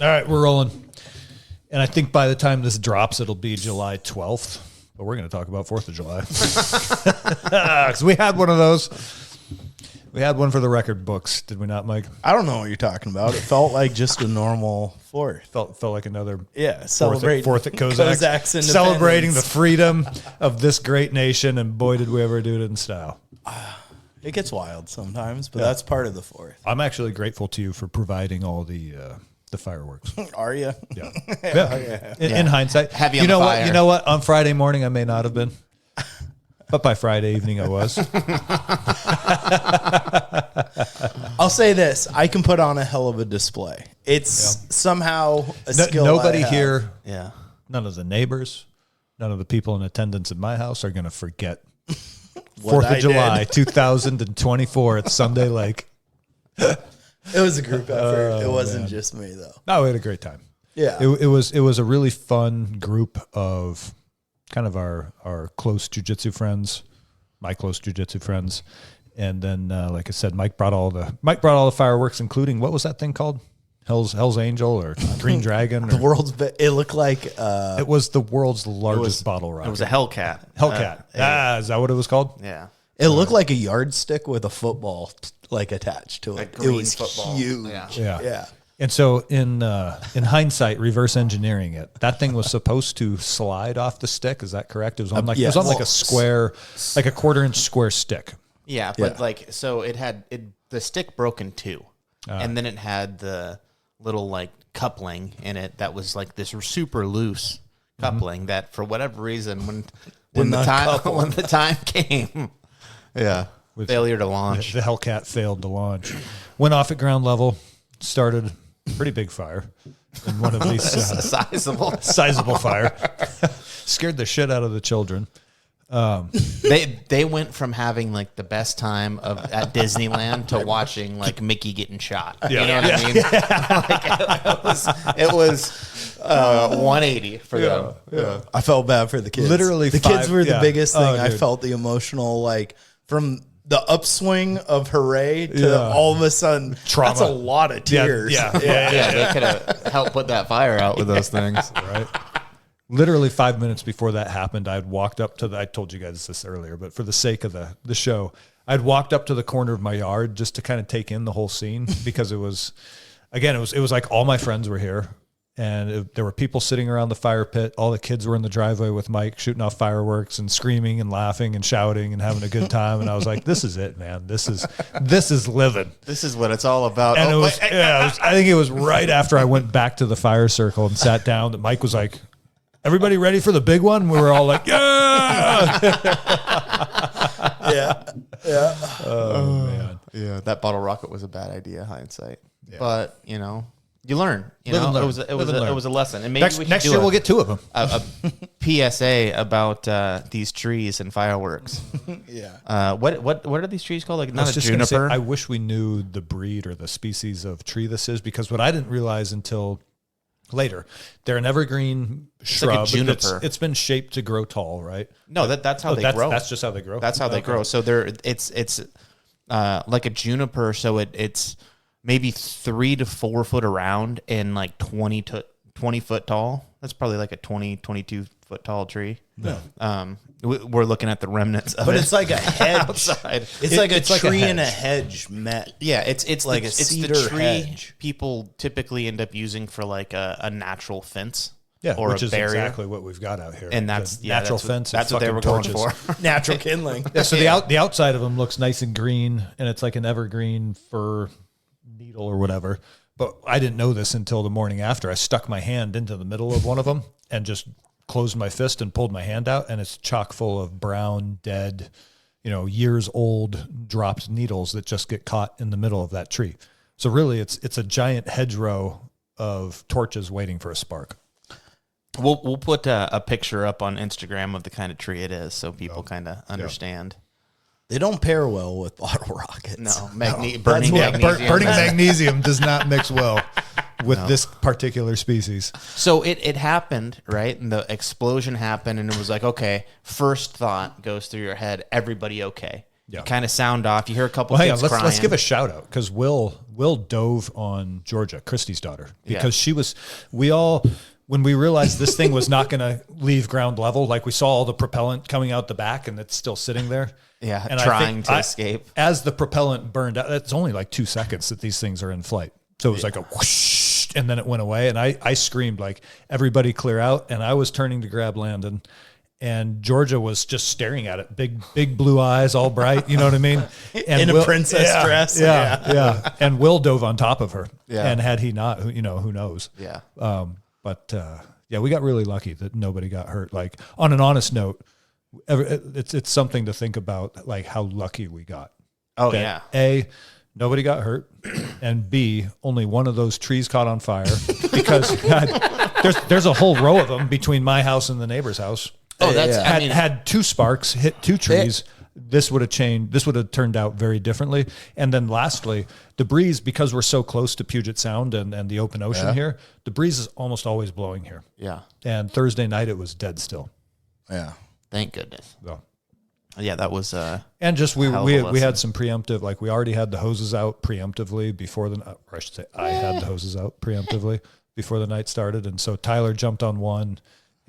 All right, we're rolling. And I think by the time this drops, it'll be July 12th. But we're going to talk about 4th of July. Because we had one of those. We had one for the record books, did we not, Mike? I don't know what you're talking about. It felt like just a normal 4th. Felt like another celebrating 4th at Kozak's celebrating the freedom of this great nation, and boy, did we ever do it in style. It gets wild sometimes, but that's part of the 4th. I'm actually grateful to you for providing all the fireworks. Are you? Yeah. In hindsight, Heavy on the fire. You know what? On Friday morning, I may not have been, but by Friday evening, I was. I'll say this: I can put on a hell of a display. It's somehow a skill. Nobody here. Yeah. None of the neighbors, none of the people in attendance at my house are going to forget 4th of July, 2024 at Sunday Lake. It was a group effort. It wasn't just me, though. No, we had a great time. Yeah. It was a really fun group of kind of our close jiu-jitsu friends, my close jiu-jitsu friends. And then, like I said, Mike brought all the fireworks, including, what was that thing called? Hell's Angel or Green Dragon? It looked like... it was the world's largest bottle rocket. It was a Hellcat. Hellcat. Is that what it was called? Yeah. It looked like a yardstick with a football attached to it. It was football. huge. Yeah. And so in hindsight, reverse engineering it, that thing was supposed to slide off the stick. Is that correct? It was on like a square, like a 1/4-inch square stick. Yeah, but so it had the stick broke in two, and then it had the little like coupling in it that was like this super loose coupling that for whatever reason when the time came, failure to launch. The Hellcat failed to launch. Went off at ground level, started a pretty big fire in one of these sizable fire. Scared the shit out of the children. They went from having like the best time at Disneyland to watching like Mickey getting shot. You know what I mean? Like, it was 180 for them. Yeah. I felt bad for the kids. Literally, the kids were the biggest thing. I dude. felt the emotional, like from the upswing of hooray to all of a sudden trauma. That's a lot of tears. Yeah, they could have helped put that fire out with those things, right? Literally 5 minutes before that happened, I had walked up to I told you guys this earlier, but for the sake of the show, I'd walked up to the corner of my yard just to kind of take in the whole scene because it was like all my friends were here and there were people sitting around the fire pit. All the kids were in the driveway with Mike shooting off fireworks and screaming and laughing and shouting and having a good time. And I was like, this is it, man. This is living. This is what it's all about. And I think it was right after I went back to the fire circle and sat down that Mike was like, everybody ready for the big one? We were all like, yeah. Yeah. Oh, man. Yeah, that bottle rocket was a bad idea, hindsight. Yeah. But, you learn. It was a lesson. And maybe next year we'll get two of them. A PSA about these trees and fireworks. Yeah. What are these trees called? Like not a juniper? juniper? I wish we knew the breed or the species of tree this is, because what I didn't realize until later, they're an evergreen shrub. Like a juniper. It's been shaped to grow tall, right? No, that's how they grow. That's just how they grow. That's how they grow. So it's like a juniper. So it's maybe 3 to 4 foot around and like 20 foot tall. That's probably like a 22 foot tall tree. Yeah. We're looking at the remnants of it. But it's like a hedge. Outside. It's like a tree and a hedge met. Yeah, it's like a cedar the tree hedge. people typically end up using for like a natural fence. Yeah, or which a is barrier. Exactly what we've got out here. And that's natural fence. That's what they were going for. Natural kindling. Yeah, so the outside of them looks nice and green, and it's like an evergreen fir needle or whatever. But I didn't know this until the morning after. I stuck my hand into the middle of one of them and just closed my fist and pulled my hand out, and it's chock full of brown, dead, years old dropped needles that just get caught in the middle of that tree. So really, it's a giant hedgerow of torches waiting for a spark. We'll put a picture up on Instagram of the kind of tree it is, so people kind of understand. They don't pair well with bottle rockets. No, burning magnesium. Burning magnesium does not mix well with this particular species. So it happened, right? And the explosion happened, and it was like, okay, first thought goes through your head, everybody okay? Yeah. You kind of sound off. You hear a couple Well, hang kids on, crying. let's give a shout out because Will dove on Georgia, Christy's daughter, because she was. When we realized this thing was not going to leave ground level, like we saw all the propellant coming out the back and it's still sitting there. Yeah, and trying to escape. As the propellant burned out, it's only like 2 seconds that these things are in flight. So it was like a whoosh, and then it went away. And I screamed like, everybody clear out. And I was turning to grab Landon. And Georgia was just staring at it, big blue eyes, all bright. You know what I mean? And in a princess dress. Yeah. And Will dove on top of her. Yeah. And had he not, who knows? Yeah. But we got really lucky that nobody got hurt. Like on an honest note, it's something to think about, like how lucky we got. Oh, that yeah. A, nobody got hurt, and B, only one of those trees caught on fire because there's a whole row of them between my house and the neighbor's house. Oh, that's Had 2 sparks hit 2 trees. This would have changed. This would have turned out very differently. And then lastly, the breeze, because we're so close to Puget Sound and the open ocean here, the breeze is almost always blowing here. Yeah. And Thursday night it was dead still. Yeah. Thank goodness. So. Yeah, that was. And just we lesson. had some preemptive, like we already had the hoses out preemptively before or I should say I had the hoses out preemptively before the night started, and so Tyler jumped on one.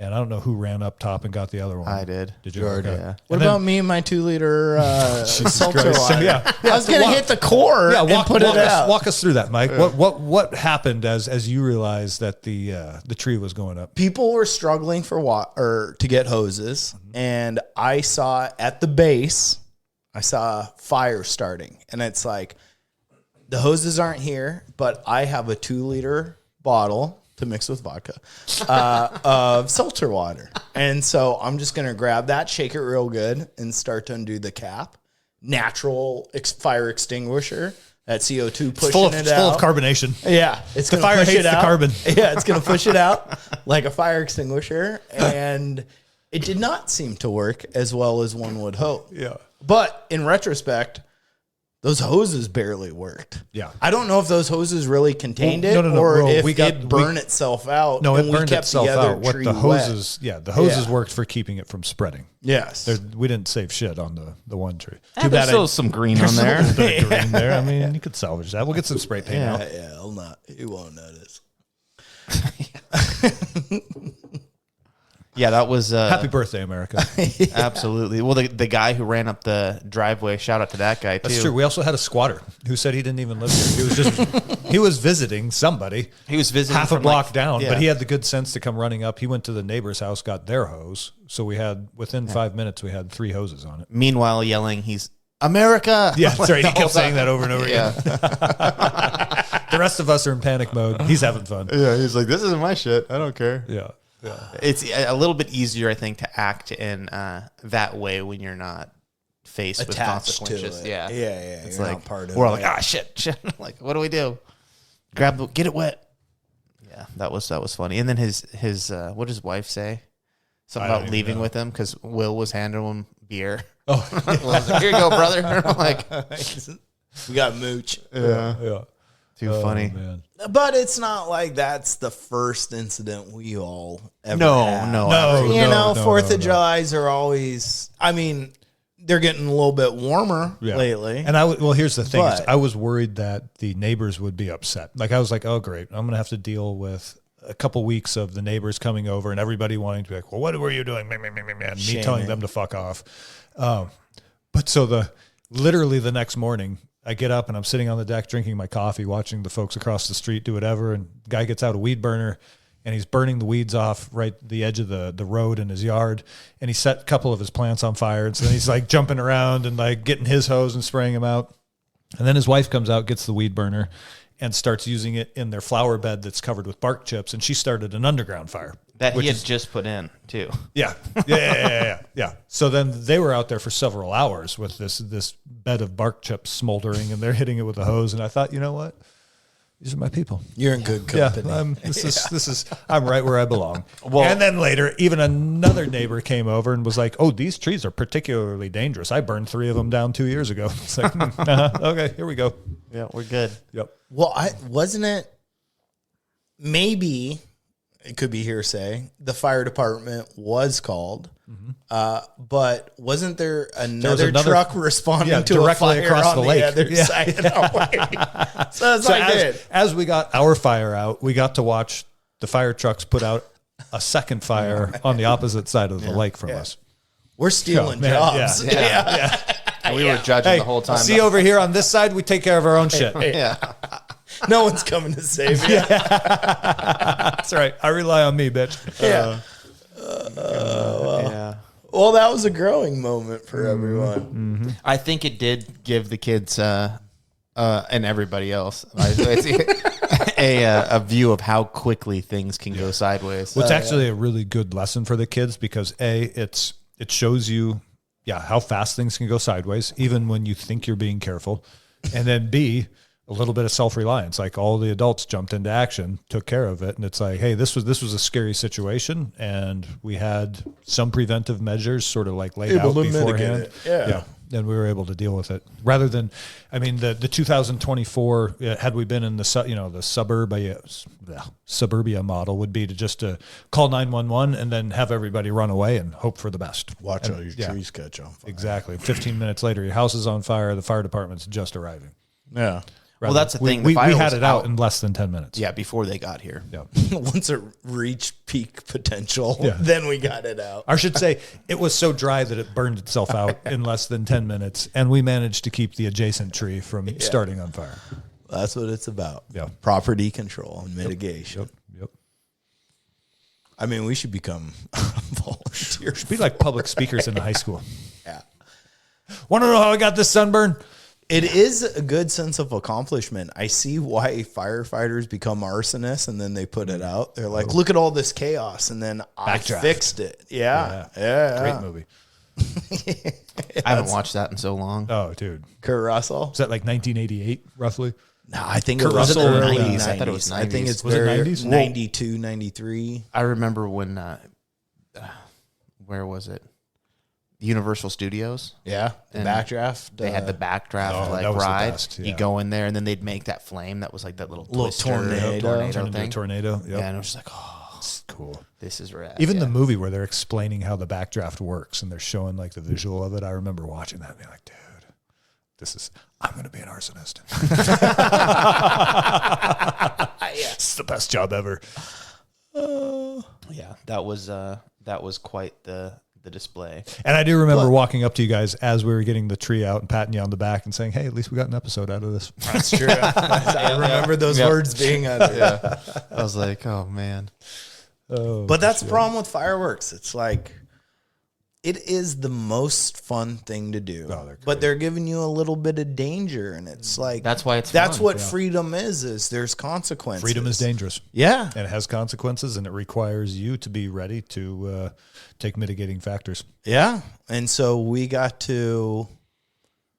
And I don't know who ran up top and got the other one. I did. Did you? Jordan. Okay. Yeah. What about me and my 2-liter seltzer water? Yeah. I was going to hit the core and put it out. Walk us through that, Mike. What happened as you realized that the tree was going up? People were struggling for water to get hoses, and I saw at the base, I saw fire starting, and it's like the hoses aren't here, but I have a 2-liter bottle to mix with vodka of seltzer water, and so I'm just gonna grab that, shake it real good, and start to undo the cap. Natural fire extinguisher. That CO2 pushing it out. Full of carbonation. Yeah, it's gonna fire push hates it the out. carbon. Yeah, it's gonna push it out like a fire extinguisher, and it did not seem to work as well as one would hope. Yeah. But in retrospect, those hoses barely worked. Yeah. I don't know if those hoses really contained it No, or bro, if it burned itself out. No, and it we burned kept itself the other out. What tree the hoses? wet. The hoses worked for keeping it from spreading. Yes. We didn't save shit on the one tree. There's still some green on there. There's a bit of green there. I mean, you could salvage that. We'll get some spray paint out. Yeah, I'll not. You won't notice. Yeah, that was Happy birthday, America. absolutely. Well, the guy who ran up the driveway, shout out to that guy too. That's true. We also had a squatter who said he didn't even live here. He was he was visiting somebody. He was visiting half a from, block like, down, yeah. but he had the good sense to come running up. He went to the neighbor's house, got their hose. So we had within 5 minutes we had 3 hoses on it. Meanwhile, yelling, "He's America!" Yeah, that's right. He The whole kept saying time. that over and over again. The rest of us are in panic mode. He's having fun. Yeah, he's like, "This isn't my shit. I don't care." Yeah. It's a little bit easier, I think, to act in that way when you're not faced with Attached to consequences. it. Yeah, Yeah. It's You're like not part of we're it. all like, shit. Like, what do we do? Get it wet. Yeah, that was funny. And then his what does his wife say? Something I don't about even leaving know. with him because Will was handing him beer. Oh, Will was like, here you go, brother. I'm like, we got mooch. yeah. too funny. Man. But it's not like that's the first incident we all ever No, had. no. You know, no, 4th no. of Julys are always, I mean, they're getting a little bit warmer Yeah. lately. And here's the thing: is But- I was worried that the neighbors would be upset. Like I was like, oh great, I'm gonna have to deal with a couple weeks of the neighbors coming over and everybody wanting to be like, well, what were you doing? Me telling them to fuck off. But so literally the next morning, I get up and I'm sitting on the deck drinking my coffee, watching the folks across the street do whatever. And the guy gets out a weed burner and he's burning the weeds off right the edge of the road in his yard. And he set a couple of his plants on fire. And so then he's like jumping around and like getting his hose and spraying them out. And then his wife comes out, gets the weed burner and starts using it in their flower bed that's covered with bark chips. And she started an underground fire. That he had just put in too. Yeah. So then they were out there for several hours with this bed of bark chips smoldering, and they're hitting it with a hose. And I thought, you know what? These are my people. You're in good company. Yeah, I'm right where I belong. And then later, even another neighbor came over and was like, "Oh, these trees are particularly dangerous. I burned 3 of them down 2 years ago." It's like, okay, here we go. Yeah, we're good. Yep. Well, wasn't it maybe it could be hearsay. The fire department was called, but wasn't there another truck responding to a directly fire across on the lake? other side of the lake? So it's as we got our fire out, we got to watch the fire trucks put out a second fire on the opposite side of the lake from us. We're stealing man, jobs. And we were judging the whole time. See over here on this side, we take care of our own shit. Yeah. No one's coming to save you. That's right. I rely on me, bitch. Yeah. Yeah. Well, that was a growing moment for everyone. I think it did give the kids and everybody else a view of how quickly things can go sideways. Well, it's actually a really good lesson for the kids because it shows you, how fast things can go sideways, even when you think you're being careful, and then B, a little bit of self-reliance. Like all the adults jumped into action, took care of it, and it's like, hey, this was a scary situation, and we had some preventive measures sort of like laid out beforehand. Yeah. And we were able to deal with it rather than, the 2024, had we been in the suburbia model would be to just call 911 and then have everybody run away and hope for the best. Watch all your trees catch on fire. Exactly. 15 minutes later, your house is on fire. The fire department's just arriving. Yeah. Well, that's the thing. We The fire had was it out in less than 10 minutes. Yeah, before they got here. Yeah. Once it reached peak potential, Yeah. then we got it out. I should say it was so dry that it burned itself out in less than 10 minutes, and we managed to keep the adjacent tree from starting on fire. That's what it's about. Yeah. Property control and mitigation. Yep. I mean, we should become volunteers. Be like public speakers in high school. Yeah. Want to know how I got this sunburn? It is a good sense of accomplishment. I see why firefighters become arsonists and then they put it out. They're like, look at all this chaos. And then I Backdraft. fixed it. Yeah. Great movie. I haven't watched that in so long. Oh, dude. Kurt Russell. Is that like 1988, roughly? No, I think Kurt it was Russell early or 90s. I thought it was I think it's Was it very 90s? 92, 93. I remember when, where was it? Universal Studios. Yeah. The And backdraft. They had the backdraft that was the ride. best, You yeah. go in there, and then they'd make that flame that was like that little twister, tornado. Turned into a thing. tornado. Yep. Yeah, and it was just like, oh, It's cool. this is rad. Even yeah. the movie where they're explaining how the backdraft works and they're showing like the visual of it. I remember watching that and being like, dude, I'm going to be an arsonist. It's the best job ever. Yeah, that was quite the display. And I do remember walking up to you guys as we were getting the tree out and patting you on the back and saying, hey, at least we got an episode out of this. That's true. I remember those words being uttered. Yeah, I was like, oh man. But that's the problem with fireworks. It's like, it is the most fun thing to do. Oh, they're but they're giving you a little bit of danger. And it's like, That's why it's that's fun. what freedom is there's consequences. Freedom is dangerous. Yeah. And it has consequences, and it requires you to be ready to take mitigating factors. Yeah. And so we got to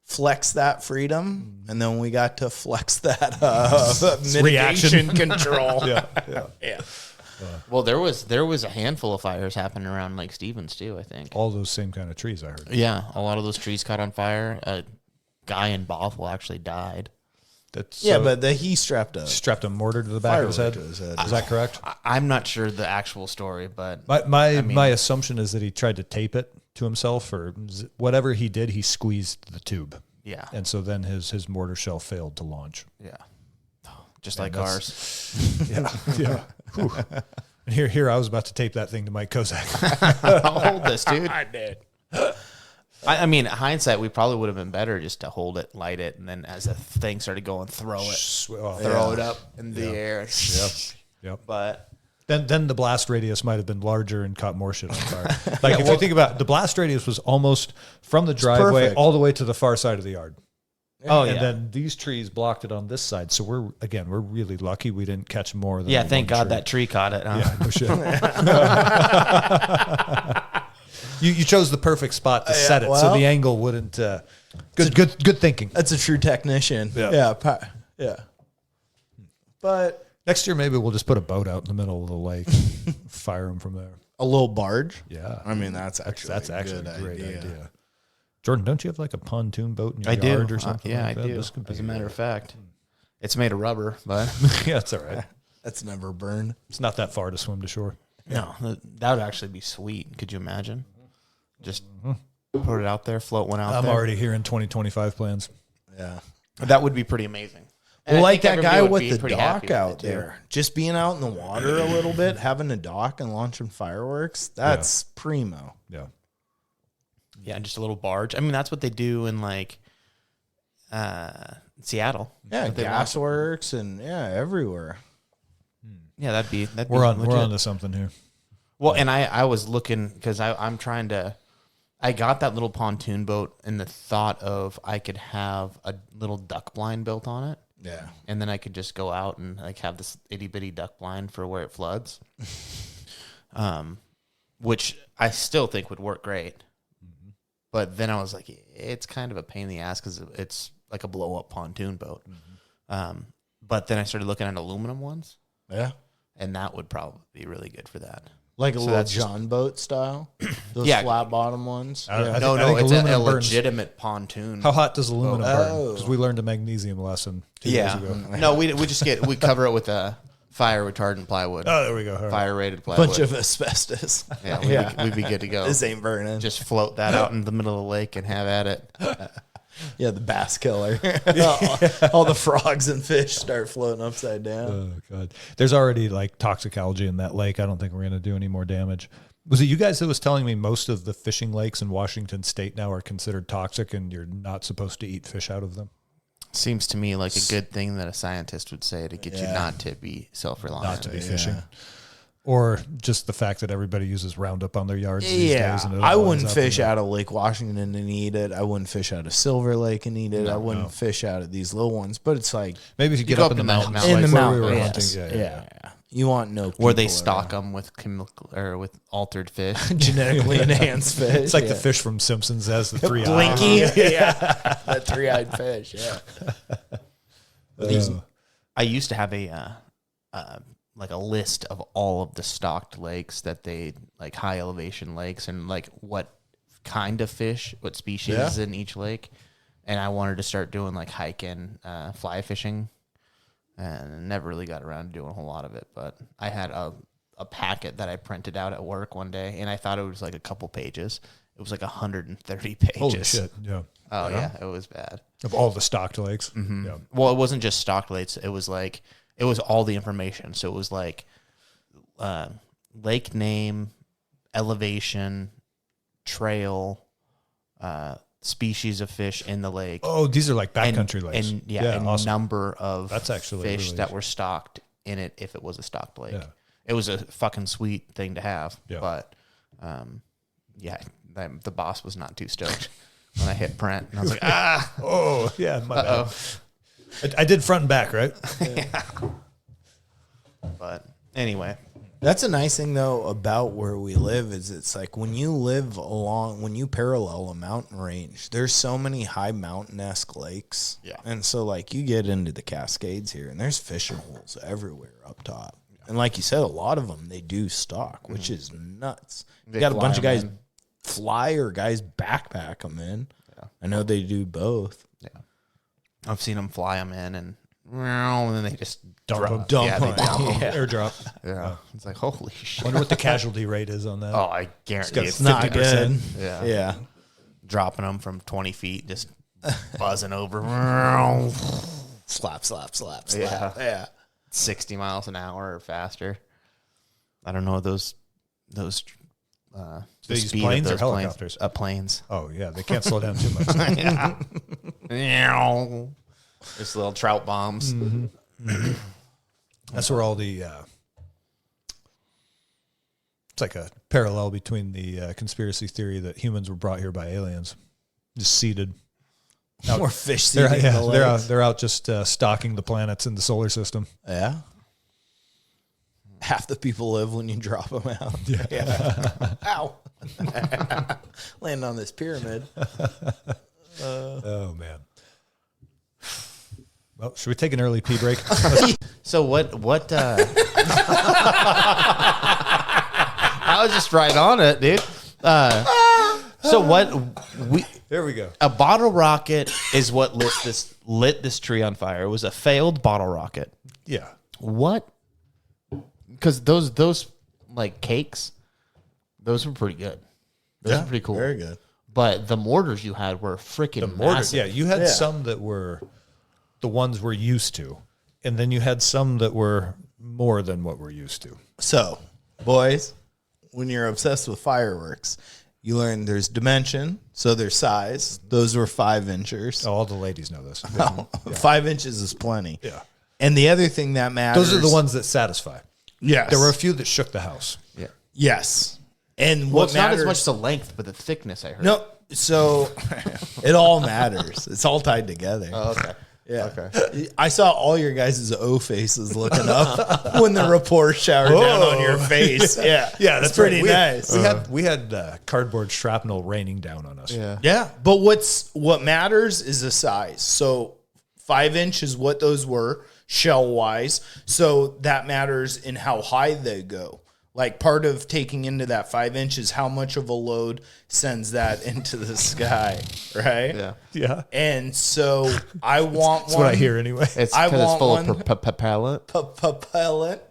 flex that freedom, and then we got to flex that mitigation control. Yeah. Well, there was a handful of fires happening around Lake Stevens too, I think. All those same kind of trees, I heard. Yeah, a lot of those trees caught on fire. A guy in Bothell actually died. But he strapped strapped a mortar to the back of his head. Is that correct? I'm not sure the actual story, but My assumption is that he tried to tape it to himself, or whatever he did, he squeezed the tube. yeah, And so then his mortar shell failed to launch. yeah, just like ours. Yeah. Whew. And here I was about to tape that thing to Mike Kozak. I'll hold this, dude. I did. I mean, hindsight, we probably would have been better just to hold it, light it, and then as the thing started going, throw it up in the air. Yep. But Then the blast radius might have been larger and caught more shit on fire. Like if you think about it, the blast radius was almost from the driveway perfect. all the way to the far side of the yard. oh And yeah, then these trees blocked it on this side. So we're really lucky we didn't catch more than yeah. one Thank God tree. that tree caught it. Huh? Yeah, no shit. You chose the perfect spot to set it so well, the angle wouldn't. Good thinking. That's a true technician. Yeah. Yeah. But Next year maybe we'll just put a boat out in the middle of the lake, fire them from there. a little barge. Yeah, I mean, that's actually a great idea. Jordan, don't you have like a pontoon boat in your I yard do. or something? Yeah, like I that? do. This could be As a matter of fact, it's made of rubber, but yeah, that's all right. That's never burned. It's not that far to swim to shore. No, that would actually be sweet. Could you imagine? Just put it out there, float one out I'm there. already hearing 2025 plans. Yeah. That would be pretty amazing. And Well, I like think that guy everybody would with be the pretty happy dock with out it, too. there, just being out in the water a little bit, having a dock and launching fireworks. That's primo. Yeah. Yeah, just a little barge. I mean, that's what they do in like Seattle. Yeah, But they launch- gasworks and everywhere. Yeah, that'd be We're legit. on to something here. Well, and I was looking because I'm trying to. I got that little pontoon boat and the thought of I could have a little duck blind built on it. Yeah. And then I could just go out and like have this itty bitty duck blind for where it floods. Which I still think would work great. Mm-hmm. But then I was like, it's kind of a pain in the ass because it's like a blow up pontoon boat. Mm-hmm. But then I started looking at aluminum ones. Yeah. And that would probably be really good for that. Like a So little that's just- John boat style? Those Yeah. flat bottom ones? I think- No, I think it's a aluminum burns. legitimate pontoon. How hot does aluminum burn? Oh. Because we learned a magnesium lesson 2 years ago. No, we we cover it with a fire retardant plywood. Oh, there we go. All right. Fire rated plywood. Bunch of asbestos. Yeah, we'd be good to go. This ain't burning. Just float that out in the middle of the lake and have at it. Yeah, the bass killer. All the frogs and fish start floating upside down. Oh God, there's already like toxic algae in that lake. I don't think we're going to do any more damage. Was it you guys that was telling me most of the fishing lakes in Washington State now are considered toxic, and you're not supposed to eat fish out of them? Seems to me like a good thing that a scientist would say to get you not to be self-reliant. Not to be fishing, or just the fact that everybody uses Roundup on their yards these days. And it I all wouldn't ends up fish in out of Lake Washington and eat it. I wouldn't fish out of Silver Lake and eat it. I wouldn't fish out of these little ones. But it's like maybe if you get go up up in the in the mountains, mountains. in the like where we mountain. were hunting. Yes. Yeah. You want no Where they people stock them with chemical or with altered fish. genetically enhanced fish. It's like the fish from Simpsons has the three eyes. Blinky. Yeah. That 3-eyed fish. Yeah. I used to have a like a list of all of the stocked lakes that they like high elevation lakes and like what kind of fish, what species is in each lake. And I wanted to start doing like hiking, fly fishing, and never really got around to doing a whole lot of it. But I had a packet that I printed out at work one day, and I thought it was like a couple pages. It was like 130 pages. Holy shit! Yeah. Oh yeah, it was bad. Of all the stocked lakes. Mm-hmm. Yeah. Well, it wasn't just stocked lakes. It was like it was all the information. So it was like lake name, elevation, trail, species of fish in the lake. Oh, these are like backcountry lakes. And awesome. number of That's actually fish really that were stocked in it if it was a stocked lake. Yeah. It was a fucking sweet thing to have. Yeah. But the boss was not too stoked when I hit print. And I was like, ah. Oh, yeah, my bad. I did front and back, right? But anyway. That's a nice thing though about where we live is it's like when you parallel a mountain range, there's so many high mountain-esque lakes. Yeah. And so like you get into the Cascades here and there's fishing holes everywhere up top. And like you said, a lot of them, they do stock, which is nuts. You got a bunch of guys fly or guys backpack them in. Yeah. I know they do both. Yeah. I've seen them fly them in and then they just Dump drop. them. They dump 'em. Airdrop. Yeah. It's like, holy shit. Wonder what the casualty rate is on that. Oh, I guarantee got it's Not 50%. good. Yeah. Yeah. Dropping them from 20 feet, just buzzing over. Slap, slap, slap, slap. Yeah. Yeah. 60 miles an hour or faster. I don't know those the These speed planes of or those helicopters? Planes. Oh, yeah, they can't slow down too much. Just little trout bombs. Mm-hmm. That's where all the it's like a parallel between the conspiracy theory that humans were brought here by aliens, just seeded. More fish They're, seeding yeah, the they're lakes. they're out just stalking the planets in the solar system. Yeah. Half the people live when you drop them out. Yeah. Ow. Land on this pyramid. Oh man. Well, should we take an early pee break? So what I was just right on it, dude. So what There we go. a bottle rocket is what lit this tree on fire. It was a failed bottle rocket. Yeah. What because those like cakes, those were pretty good. Those were pretty cool. Very good. But the mortars you had were freaking massive. Yeah, you had some that were the ones we're used to, and then you had some that were more than what we're used to. So, boys, when you're obsessed with fireworks, you learn there's dimension, so there's size. Those were 5 inches. Oh, all the ladies know this. 5 inches is plenty. Yeah. And the other thing that matters. Those are the ones that satisfy. Yes. There were a few that shook the house. Yeah. Yes. And Well, what it's matters, not as much the length, but the thickness, I heard. No, so it all matters. It's all tied together. Oh, okay. Yeah. Okay. I saw all your guys' O faces looking up when the report showered down on your face. Yeah. Yeah, that's pretty right. nice. We had cardboard shrapnel raining down on us. Yeah. Yeah. But what matters is the size. So 5 inch is what those were shell wise. So that matters in how high they go. Like part of taking into that 5 inches, how much of a load sends that into the sky, right? Yeah. Yeah. And so I want That's what I hear anyway. It's I because it's want full one- of propellant. propellant,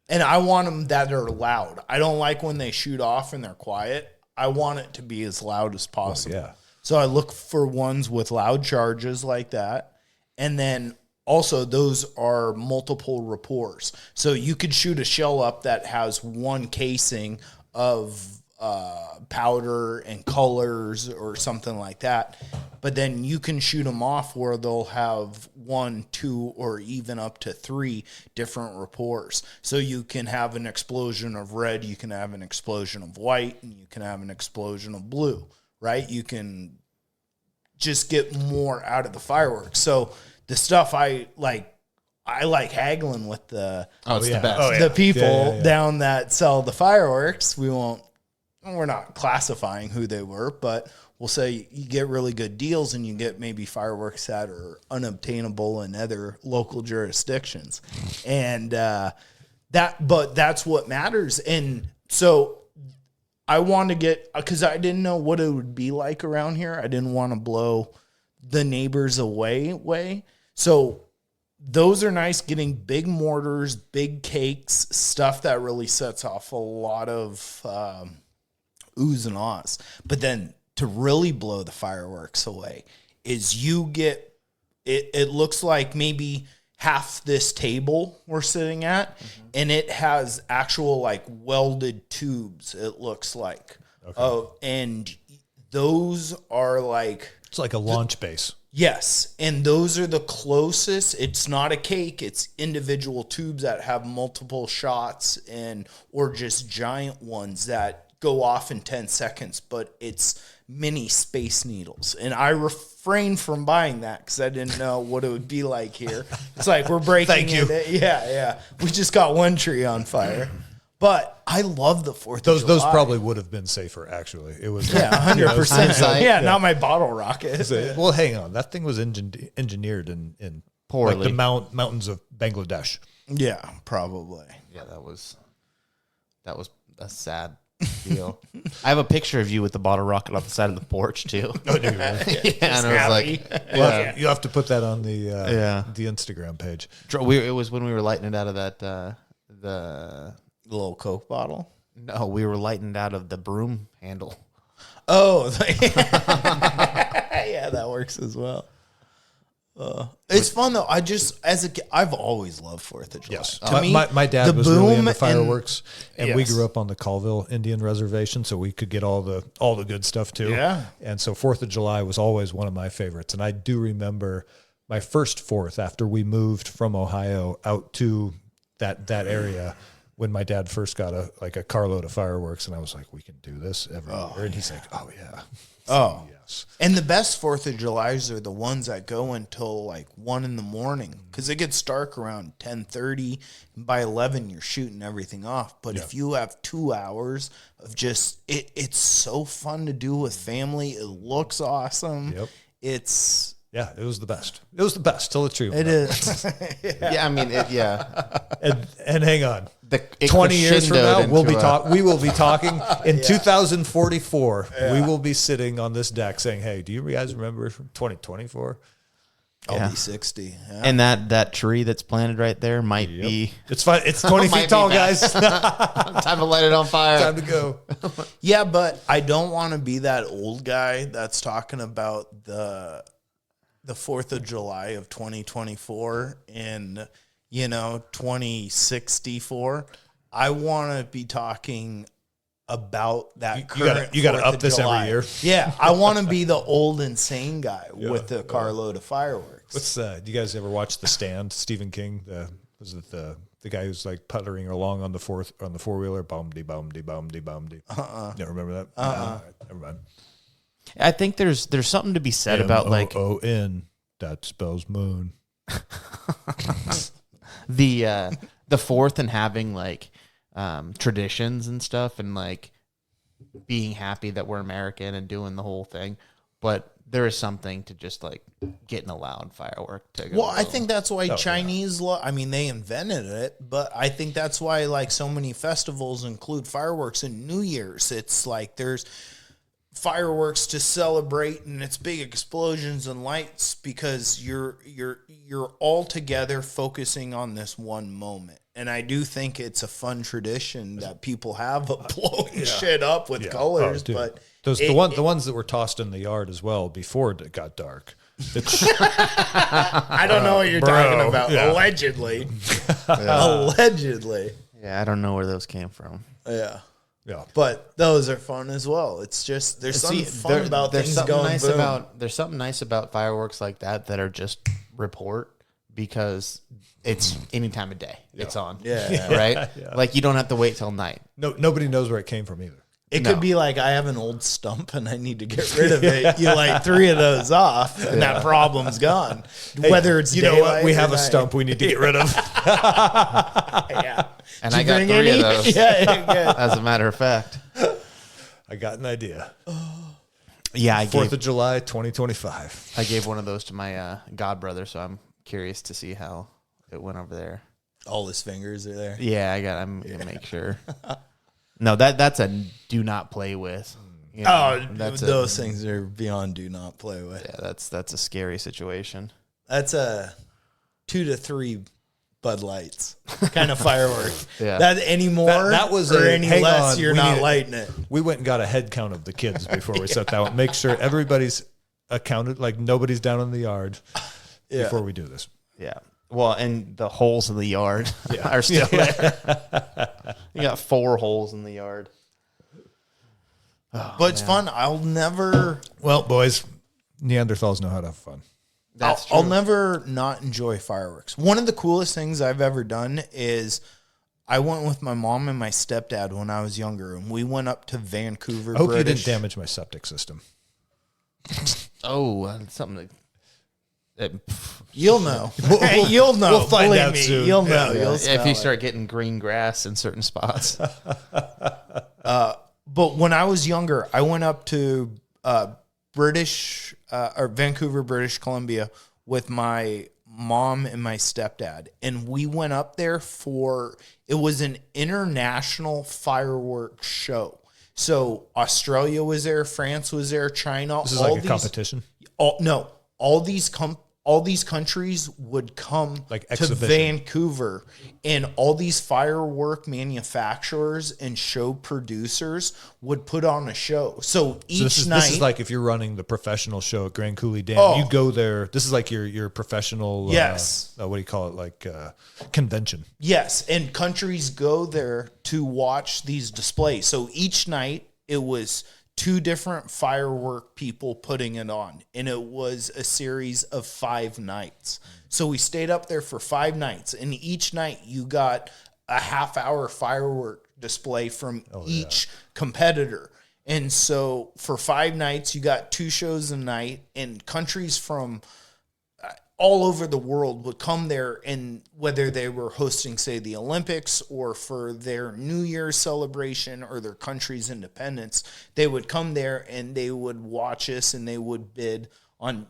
and I want them that are loud. I don't like when they shoot off and they're quiet. I want it to be as loud as possible. yeah. So I look for ones with loud charges like that, and then also those are multiple rapports. So you could shoot a shell up that has one casing of powder and colors or something like that. But then you can shoot them off where they'll have 1, 2, or even up to 3 different rapports. So you can have an explosion of red, you can have an explosion of white, and you can have an explosion of blue, right? You can just get more out of the fireworks. So the stuff I like haggling with the It's yeah. the best. Oh, yeah. the people Yeah. down that sell the fireworks. We're not classifying who they were, but we'll say you get really good deals and you get maybe fireworks that are unobtainable in other local jurisdictions. And but that's what matters. And so I want to get, because I didn't know what it would be like around here. I didn't want to blow the neighbors away. So those are nice, getting big mortars, big cakes, stuff that really sets off a lot of oohs and ahs. But then to really blow the fireworks away is you get, it looks like maybe half this table we're sitting at, and it has actual like welded tubes, it looks like. Okay. And those are like... It's like a launch base. Yes, and those are the closest. It's not a cake. It's individual tubes that have multiple shots or just giant ones that go off in 10 seconds, but it's mini Space Needles. And I refrained from buying that because I didn't know what it would be like here. It's like we're breaking Thank you. Yeah. We just got one tree on fire. But I love the 4th of July. Those probably would have been safer, actually. It was 100%. hindsight. Yeah, not my bottle rocket. Well, hang on. That thing was engineered in Poorly. like the mountains of Bangladesh. Yeah, probably. Yeah, that was a sad deal. I have a picture of you with the bottle rocket off the side of the porch too. Oh, do you really? Yeah, and I was like, Well, you have to put that on the Yeah. the Instagram page. it was when we were lighting it out of that The little Coke bottle. No, we were lightened out of the broom handle. Oh, yeah, that works as well. It's fun though. I just, as a kid, I've always loved 4th of July. Yes. To me, My dad the was really boom into fireworks, and we yes. grew up on the Colville Indian Reservation, so we could get all the good stuff too. Yeah. And so 4th of July was always one of my favorites. And I do remember my first 4th after we moved from Ohio out to that area when my dad first got a carload of fireworks, and I was like, we can do this every year. And he's like, oh yeah. Oh, Yes. And the best 4th of Julys are the ones that go until like 1 a.m. because it gets dark around 10:30. And by 11, you're shooting everything off. But if you have 2 hours of just it's so fun to do with family. It looks awesome. Yep. It's Yeah, it was the best. It was the best till it's true. it is. Yeah, I mean, And hang on. It 20 years from now, crescendoed we will be talking in 2044. We will be sitting on this deck saying, "Hey, do you guys remember from 2024?" I'll be 60. Yeah. And that tree that's planted right there might be. It's fine. It's 20 feet tall, guys. Time to light it on fire. Time to go. Yeah, but I don't want to be that old guy that's talking about the 4th of July of 2024 in 2064. I want to be talking about that current. You got to 4th up of this July. every year. Yeah, I want to be the old insane guy with the carload of fireworks. What's do you guys ever watch The Stand? Stephen King, the guy who's like puttering along on the four wheeler, bum-de bum-de bum-de bum-de. You don't remember that? No, never mind. I think there's something to be said about like M-O-O-N, that spells moon. the 4th and having like traditions and stuff, and like being happy that we're American and doing the whole thing, but there is something to just like getting a loud firework to go. Well, I think that's why Chinese I mean, they invented it, but I think that's why like so many festivals include fireworks in New Year's. It's like there's fireworks to celebrate, and it's big explosions and lights because you're all together focusing on this one moment. And I do think it's a fun tradition that people have of blowing shit up with colors. But the ones that were tossed in the yard as well before it got dark. I don't know what you're talking about. Yeah. Allegedly. Allegedly. Yeah, I don't know where those came from. Yeah. Yeah, but those are fun as well. It's just there's something fun about things going nice boom. There's something nice about fireworks like that are just report, because it's any time of day. It's on. Yeah. Right? Yeah. Like you don't have to wait till night. No, nobody knows where it came from either. It could be like, I have an old stump and I need to get rid of it. You light 3 of those off and that problem's gone. Hey, whether it's we have a stump we need to get rid of. Yeah. And I got 3 of those. Yeah. As a matter of fact. I got an idea. Yeah, 4th of July, 2025. I gave one of those to my god brother, so I'm curious to see how it went over there. All his fingers are there. Yeah, I'm gonna make sure. No, that's a do not play with. Those things are beyond do not play with. Yeah, that's a scary situation. That's a 2 to 3 Bud Lights kind of firework. Yeah. That any more that was or any less, you're not lighting it. We went and got a head count of the kids before we set that one. Make sure everybody's accounted, like nobody's down in the yard before we do this. Yeah. Well, and the holes in the yard are still there. You got 4 holes in the yard. But it's fun. I'll never... Well, boys, Neanderthals know how to have fun. I'll never not enjoy fireworks. One of the coolest things I've ever done is I went with my mom and my stepdad when I was younger, and we went up to Vancouver. I hope you didn't damage my septic system. Something you'll know. You'll know. We'll find out soon. You'll know. Yeah. You'll if you start getting green grass in certain spots. But when I was younger, I went up to Vancouver, British Columbia with my mom and my stepdad. And we went up there it was an international fireworks show. So Australia was there, France was there, China. This is like a competition? All these countries would come like to Vancouver, and all these firework manufacturers and show producers would put on a show. So each night, this is like if you're running the professional show at Grand Coulee Dam, you go there. This is like your professional. Yes. What do you call it? Like convention. Yes, and countries go there to watch these displays. So each night it was 2 different firework people putting it on, and it was a series of 5 nights. So we stayed up there for 5 nights, and each night you got a half-hour firework display from each competitor. And so for 5 nights, you got 2 shows a night, and countries from all over the world would come there, and whether they were hosting, say, the Olympics or for their New Year's celebration or their country's independence, they would come there and they would watch us and they would bid on,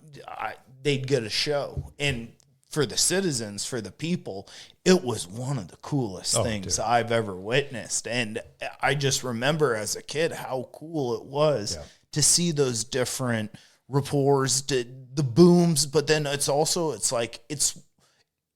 they'd get a show. And for the citizens, for the people, it was one of the coolest things I've ever witnessed. And I just remember as a kid how cool it was to see those different rapports, the booms, but then it's like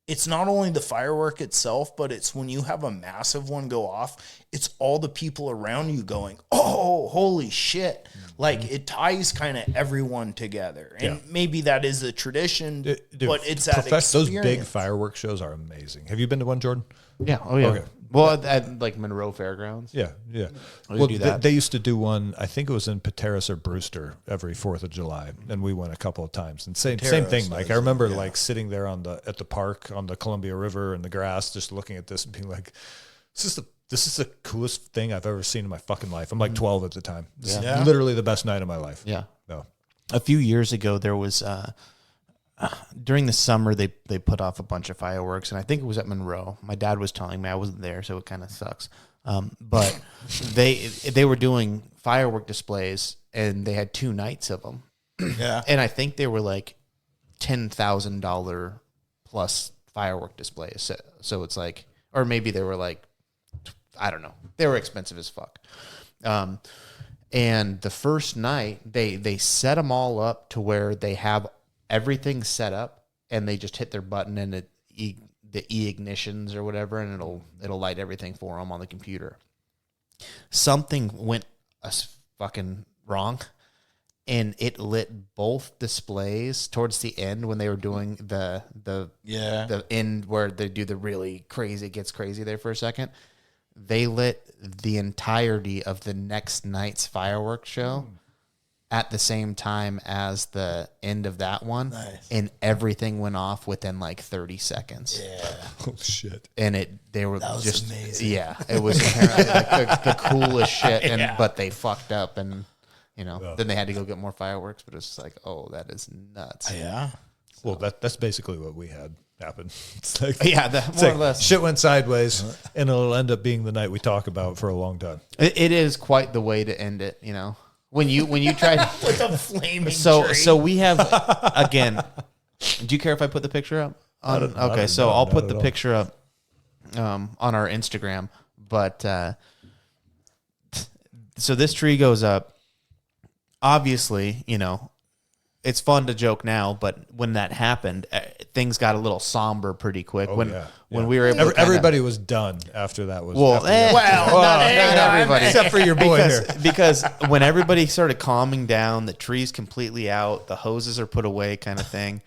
it's not only the firework itself, but it's when you have a massive one go off, it's all the people around you going, oh, holy shit. Like it ties kind of everyone together. And maybe that is a tradition, but it's that experience. Those big fireworks shows are amazing. Have you been to one, Jordan? Yeah. Oh, yeah. Okay. Well, at like Monroe Fairgrounds. Yeah, yeah. Well, they used to do one. I think it was in Pateros or Brewster every 4th of July, and we went a couple of times. And same thing, Mike. I remember like sitting there at the park on the Columbia River in the grass, just looking at this and being like, "This is the coolest thing I've ever seen in my fucking life." I'm like 12 at the time. This is literally the best night of my life. Yeah. No. A few years ago, there was during the summer they put off a bunch of fireworks, and I think it was at Monroe. My dad was telling me, I wasn't there, so it kind of sucks. But they were doing firework displays, and they had 2 nights of them. Yeah, and I think they were like $10,000 plus firework displays. So it's like, or maybe they were like, I don't know, they were expensive as fuck. And the first night they set them all up to where they have everything set up, and they just hit their button and the ignitions or whatever, and it'll light everything for them on the computer. Something went fucking wrong, and it lit both displays towards the end when they were doing the end where they do the really crazy, it gets crazy there for a second. They lit the entirety of the next night's fireworks show at the same time as the end of that one. Nice. And everything went off within like 30 seconds. Yeah. Oh shit. And that was just amazing. Yeah. It was apparently like the coolest shit. But they fucked up, and then they had to go get more fireworks, but it's like, oh, that is nuts. Yeah. Well, that's basically what we had happen. It's like, more or less. Shit went sideways, and it'll end up being the night we talk about for a long time. It is quite the way to end it, When you try with a flaming tree. So we have, again, do you care if I put the picture up? I'll put the picture up on our Instagram. But so this tree goes up. Obviously, it's fun to joke now, but when that happened, things got a little somber pretty quick. When we were able to everybody was done after that was. Not everybody, except for your boy here. Because when everybody started calming down, the tree's completely out, the hoses are put away, kind of thing.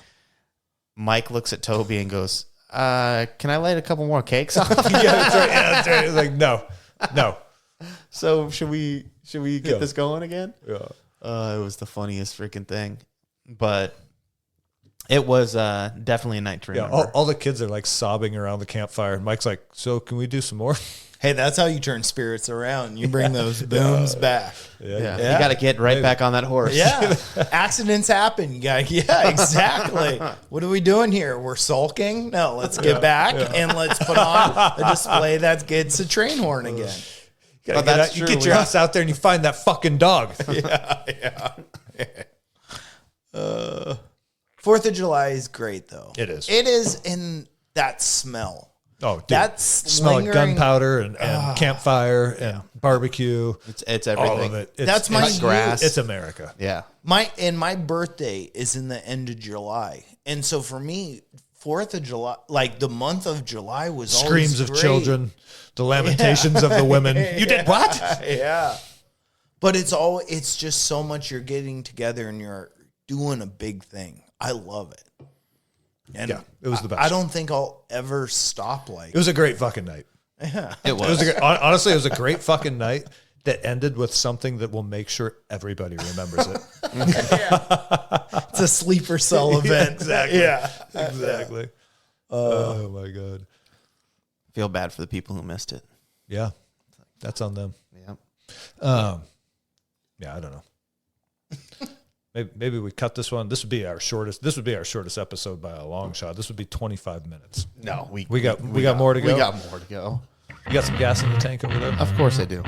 Mike looks at Toby and goes, "Can I light a couple more cakes off?" That's right. It's like no. So should we get this going again? Yeah. It was the funniest freaking thing. But it was definitely a night to remember. Yeah, all the kids are like sobbing around the campfire. And Mike's like, "So can we do some more?" Hey, that's how you turn spirits around. You bring those booms back. Yeah. You got to get right back on that horse. Yeah. Accidents happen. Exactly. What are we doing here? We're sulking? No, let's get back and let's put on a display that gets a train horn again. You get your ass out there and you find that fucking dog. Yeah. 4th of July is great, though. It is. It is in that smell. Oh, dude. That's smell of gunpowder and campfire and barbecue. It's everything. All of it. That's my grass. It's America. Yeah. My birthday is in the end of July, and so for me, 4th of July, like the month of July, was screams always of great. children, the lamentations of the women. You did what? Yeah. But it's just so much. You're getting together and you're doing a big thing. I love it. And it was the best. I don't think I'll ever stop like it. Was a great fucking night. Yeah. It was. Honestly, it was a great fucking night that ended with something that will make sure everybody remembers it. It's a sleeper cell event. Exactly. Yeah. Exactly. Oh my God. Feel bad for the people who missed it. Yeah. That's on them. Yeah. Yeah, I don't know. Maybe we cut this one. This would be our shortest episode by a long shot. This would be 25 minutes. No, we got more to go. We got more to go. You got some gas in the tank over there? Of course I do.